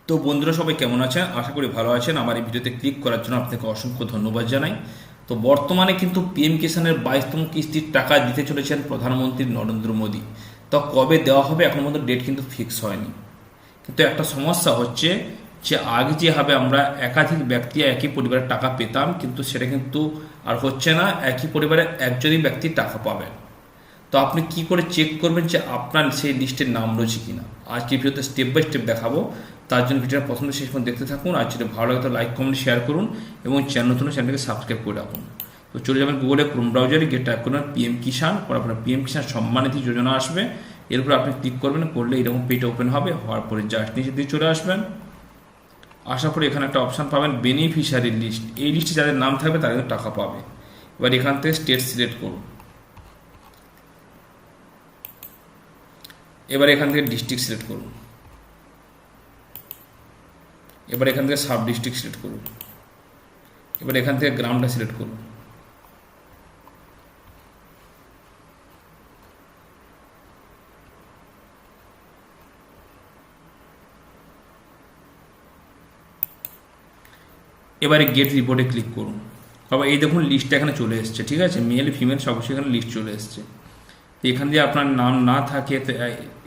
তো বন্ধুরা সবাই কেমন আছেন? আশা করি ভালো আছেন। আমার এই ভিডিওতে ক্লিক করার জন্য আপনাকে অসংখ্য ধন্যবাদ জানাই। তো বর্তমানে কিন্তু পিএম কিষাণের 22তম কিস্তির টাকা দিতে চলেছেন প্রধানমন্ত্রী নরেন্দ্র মোদী। তো কবে দেওয়া হবে এখন পর্যন্ত ডেট কিন্তু ফিক্স হয়নি। কিন্তু একটা সমস্যা হচ্ছে যে আগে যেভাবে আমরা একাধিক ব্যক্তি একই পরিবারের টাকা পেতাম, কিন্তু সেটা কিন্তু আর হচ্ছে না। একই পরিবারে একজনই ব্যক্তি টাকা পাবেন। তো আপনি কি করে চেক করবেন যে আপনার সেই লিস্টের নাম রয়েছে কিনা? আজকে ভিডিওতে স্টেপ বাই স্টেপ দেখাবো। তার জন্য ভিডিওটা প্রথম থেকে শেষ পর্যন্ত দেখতে থাকুন। আর যদি ভালো লাগে তো লাইক কমেন্ট শেয়ার করুন এবং চ্যানেল নতুন চ্যানেলকে সাবস্ক্রাইব করে রাখুন। তো চলে যাবেন গুগলে ক্রোম ব্রাউজারে, গিয়ে টাইপ করবেন পিএম কিষাণ, পরে আপনার পিএম কিষাণ সম্মানিধি যোজনা আসবে। এরপর আপনি ক্লিক করবেন, করলে এরকম পেজ ওপেন হবে। হওয়ার পরে জাস্ট নিচে দিয়ে চলে আসবেন। আসার পরে এখানে একটা অপশান পাবেন বেনিফিশিয়ারি লিস্ট। এই লিস্টে যাদের নাম থাকবে তারা কিন্তু টাকা পাবে। এবার এখান থেকে স্টেট সিলেক্ট করুন। এবার এখান থেকে ডিস্ট্রিক্ট সিলেক্ট করুন। এবার এখান থেকে সাব ডিস্ট্রিক্ট সিলেক্ট করুন। এবার এখান থেকে গ্রামটা সিলেক্ট করুন। এবারে গেট রিপোর্টে ক্লিক করুন। আবার এই দেখুন লিস্টটা এখানে চলে এসছে, ঠিক আছে? মেল ফিমেল সব কিছু এখানে লিস্ট চলে এসছে। এখান দিয়ে আপনার নাম না থাকে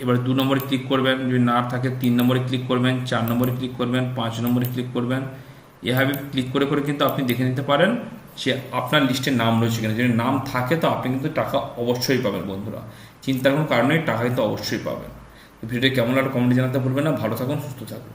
এবার 2 নম্বরে ক্লিক করবেন, যদি না থাকে 3 নম্বরে ক্লিক করবেন, 4 নম্বরে ক্লিক করবেন, 5 নম্বরে ক্লিক করবেন। এভাবে ক্লিক করে করে কিন্তু আপনি দেখে নিতে পারেন যে আপনার লিস্টে নাম রয়েছে কিনা। যদি নাম থাকে তো আপনি কিন্তু টাকা অবশ্যই পাবেন বন্ধুরা। চিন্তার কোনো কারণে টাকা কিন্তু অবশ্যই পাবেন। ভিডিওটি কেমন লাগলো কমেন্টে জানাতে ভুলবেন না। ভালো থাকুন, সুস্থ থাকুন।